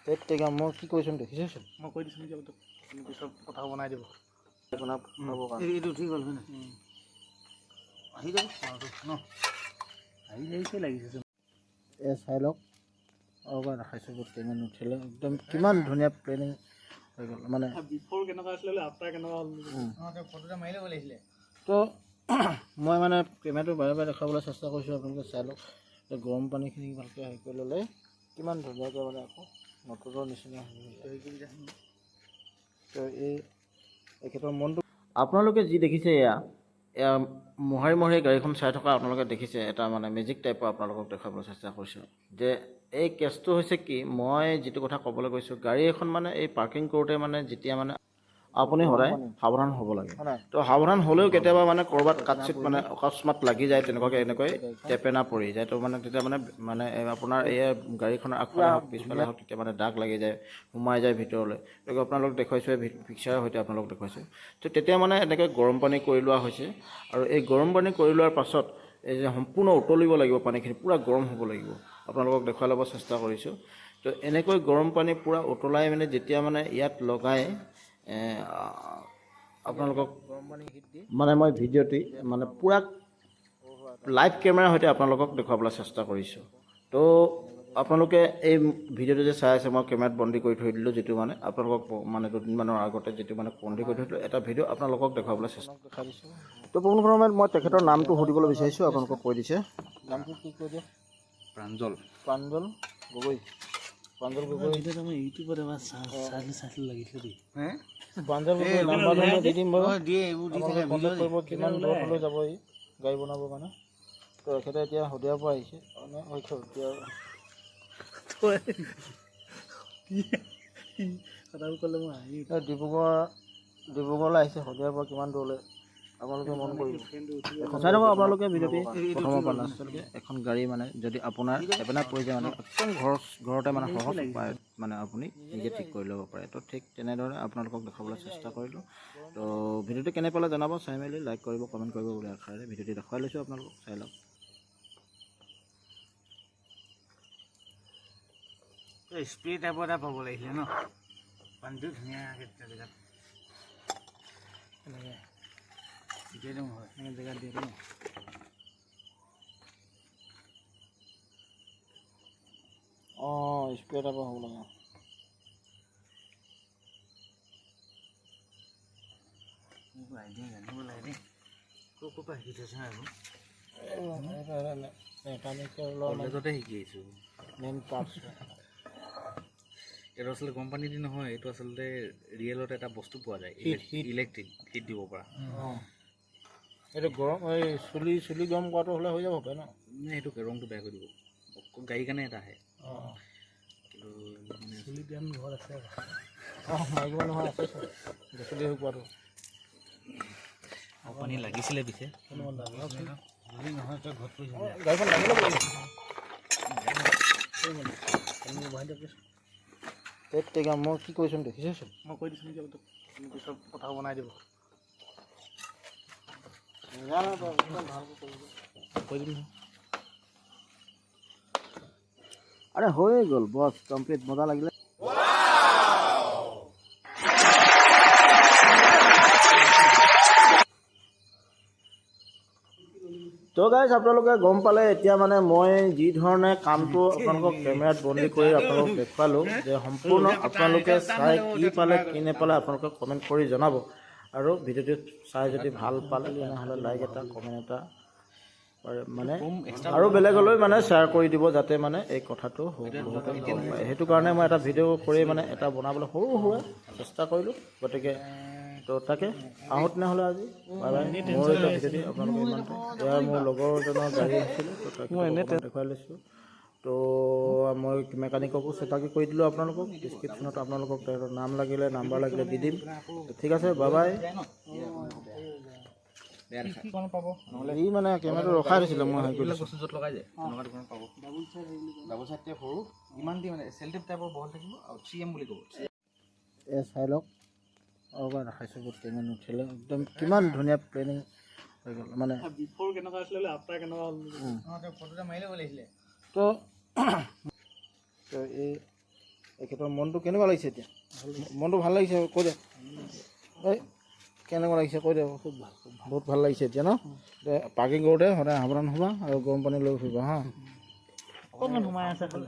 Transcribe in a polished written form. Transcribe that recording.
তেতিয়া মই কি কৈছোঁ দেখিছেচোন মই কৈ দিছোঁ নেকি আপুনি পিছত কথা বনাই দিব এইটো ঠিক হ'ল হয় নাই আহি যাব ন আহি আহিছে লাগিছে চাই লওক আৰু এবাৰ দেখাইছোঁ গোটেই নুঠিলে একদম কিমান ধুনীয়া প্লেনিং হৈ গ'ল মানে বিফৰ কেনেকুৱা আছিলে আফটাৰ কেনেকুৱা হ'ল ফটোটা মাৰি ল'ব লাগিছিলে তো মই মানে কেমেৰাটো বাৰে বাৰে দেখাবলৈ চেষ্টা কৰিছোঁ আপোনালোকে চাই লওক গৰম পানীখিনি ভালকৈ হেৰি কৰি ল'লে কিমান ধুনীয়াকৈ মানে আকৌ মটৰৰ নিচিনা তো এখেতৰ মনটো আপোনালোকে যি দেখিছে এয়া মোহাৰি মোহাৰি গাড়ীখন চাই থকা আপোনালোকে দেখিছে এটা মানে মেজিক টাইপৰ আপোনালোকক দেখুৱাবলৈ চেষ্টা কৰিছোঁ যে এই কেছটো হৈছে কি মই যিটো কথা ক'বলৈ গৈছোঁ গাড়ী এখন মানে এই পাৰ্কিং কৰোঁতে মানে যেতিয়া মানে আপুনি সদায় সাৱধান হ'ব লাগে তো সাৱধান হ'লেও কেতিয়াবা মানে ক'ৰবাত কাটচিত মানে অকস্মাত লাগি যায় তেনেকুৱাকৈ এনেকৈ টেপেনা পৰি যায় তো মানে তেতিয়া মানে আপোনাৰ এই গাড়ীখনৰ আগফালে হওক পিছফালে হওক তেতিয়া মানে দাগ লাগি যায় সোমাই যায় ভিতৰলৈ গতিকে আপোনালোক দেখুৱাইছোঁ পিকচাৰৰ সৈতে আপোনালোক দেখুৱাইছোঁ তো তেতিয়া মানে এনেকৈ গৰম পানী কৰি লোৱা হৈছে আৰু এই গৰম পানী কৰি লোৱাৰ পাছত এই যে সম্পূৰ্ণ উতলিব লাগিব পানীখিনি পূৰা গৰম হ'ব লাগিব আপোনালোকক দেখুৱাই ল'ব চেষ্টা কৰিছোঁ তো এনেকৈ গৰম পানী পূৰা উতলাই মানে যেতিয়া মানে ইয়াত লগাই আপোনালোকক মানে মই ভিডিঅ'টি মানে পূৰা লাইভ কেমেৰাৰ সৈতে আপোনালোকক দেখুৱাবলৈ চেষ্টা কৰিছোঁ তো আপোনালোকে এই ভিডিঅ'টো যে চাই আছে মই কেমেৰাত বন্দী কৰি থৈ দিলোঁ যিটো মানে আপোনালোকক মানে দুদিনমানৰ আগতে যিটো মানে বন্দী কৰি থৈ দিলোঁ এটা ভিডিঅ' আপোনালোকক দেখুৱাবলৈ চেষ্টা দেখাই দিছোঁ তো পোনপ্ৰথমে সময়ত মই তেখেতৰ নামটো সুধিবলৈ বিচাৰিছোঁ আপোনালোকক কৈ দিছে নামটো কি কৈ দিয়ে প্ৰাঞ্জল গগৈ প্ৰাঞ্জল গগৈ ইউটিউবত এবাৰ চাইছিলোঁ লাগিছিলে হে প্ৰাঞ্জল গগৈ নাম্বাৰটো মই দি দিম বাৰু কণ্টেক্ট কৰিব কিমান দূৰলৈ যাব এই গাড়ী বনাবৰ কাৰণে তো এখেতে এতিয়া শদিয়াৰ পৰা আহিছে মানে কথাবোৰ ক'লে মই আহি ডিব্ৰুগড়লৈ আহিছে শদিয়াৰ পৰা কিমান দূৰলৈ আপোনালোকে মন কৰিব সঁচাই থাকক আপোনালোকে ভিডিঅ'টি প্ৰথমৰ পৰা লাষ্টলৈকে এখন গাড়ী মানে যদি আপোনাৰ এপেনা পৰি যায় মানে একদম ঘৰতে মানে সহজ উপায় মানে আপুনি নিজে ঠিক কৰি ল'ব পাৰে তো ঠিক তেনেদৰে আপোনালোকক দেখাবলৈ চেষ্টা কৰিলোঁ তো ভিডিঅ'টো কেনে পালে জনাব চাই মেলি লাইক কৰিব কমেণ্ট কৰিব বুলি আশাৰে ভিডিঅ'টি দেখুৱাই লৈছোঁ আপোনালোকক চাই লওক স্প্ৰে টাইপৰ এটা পাব লাগিছিলে ন পানীটো ধুনীয়াকৈ জেগাত এনেকৈ দিয়ে দিওঁ হয় এনেকৈ জেগাত দিয়ে দিওঁ অঁ স্প্ৰে টাইপৰ হ'ব লাগে মোৰ আইডিয়া জানিব লাগে দেই ক'ৰ পৰা শিকি থৈছে আৰু কলেজতে শিকি আহিছোঁ মেইন পাৰ্টছ এইটো আচলতে কোম্পানী দি নহয় এইটো আচলতে ৰিয়েলত এটা বস্তু পোৱা যায় ইলেক্ট্ৰিক হিট দিব পৰা অঁ এইটো গৰম এই চুলি গৰম কৰাটো হ'লে হৈ যাব পাৰে ন সেইটো ৰংটো বেয়া কৰি দিব গাড়ীৰ কাৰণে এটা আহে অঁ কিন্তু চুলি দিয়ান ঘৰত আছে অঁ মাৰিব নহয় আছে চুলি শুকোৱাটো পানী লাগিছিলে পিছে নহয় তই ঘৰত পৰিছে গাড়ীখন লাগিলে তেতিয়া মই কি কৈছোঁ দেখিছেচোন মই কৈ দিছোঁ নেকি আপুনি পিছত কথা বনাই দিব কৈ দিম আৰে হৈ গ'ল বছ কমপ্লিট মজা লাগিলে তো গাইজ আপোনালোকে গম পালে এতিয়া মানে মই যি ধৰণে কামটো আপোনালোকক কেমেৰাত বন্দী কৰি আপোনালোকক দেখুৱালোঁ যে সম্পূৰ্ণ আপোনালোকে চাই কি পালে কি নেপালে আপোনালোকে কমেণ্ট কৰি জনাব আৰু ভিডিঅ'টো চাই যদি ভাল পালে তেনেহ'লে লাইক এটা কমেণ্ট এটা মানে আৰু বেলেগলৈ মানে শ্বেয়াৰ কৰি দিব যাতে মানে এই কথাটো বহুতে গম পায় সেইটো কাৰণে মই এটা ভিডিঅ' কৰি মানে এটা বনাবলৈ সৰু সুৰা চেষ্টা কৰিলোঁ গতিকে তো তাকে আহোঁ তেনেহ'লে আজি মোৰ এটা ভিডিঅ'টি আপোনালোকে ইমানতে এয়া মোৰ লগৰজনৰ গাড়ী আছিলে তো তাকে দেখুৱাই লৈছোঁ তো মই মেকানিককো চিনাকি কৰি দিলোঁ আপোনালোকক ডিছক্ৰিপশ্যনত আপোনালোকক তেওঁৰ নাম লাগিলে নাম্বাৰ লাগিলে দি দিম ঠিক আছে বাই বাই ই মানে কেমেৰাটো ৰখাই দিছিলে মই হেৰি কৰি বস্তু য'ত লগাই যায় পাব ডাবল চাইড টেপ সৰু ইমান দি মানে চেল টেপ টাইপৰ বহল থাকিব আৰু 3M বুলি ক'ব চাই লওক আৰু এবাৰ দেখাইছোঁ গোটেই নুঠিলে একদম কিমান ধুনীয়া প্লেনিং হৈ গ'ল মানে বিফৰ কেনেকুৱা আছিলে আফটাৰ কেনেকুৱা হ'ল ফটোটা মাৰি ল'ব লাগিছিলে তো এখেতৰ মনটো কেনেকুৱা লাগিছে এতিয়া মনটো ভাল লাগিছে কৈ দে এই কেনেকুৱা লাগিছে কৈ দে খুব ভাল বহুত ভাল লাগিছে এতিয়া ন পাৰ্কিং কৰোঁতে সদায় সাৱধান হ'বা আৰু গৰম পানী লৈ ফুৰিবা হা অকণমান সোমাই আছে খালি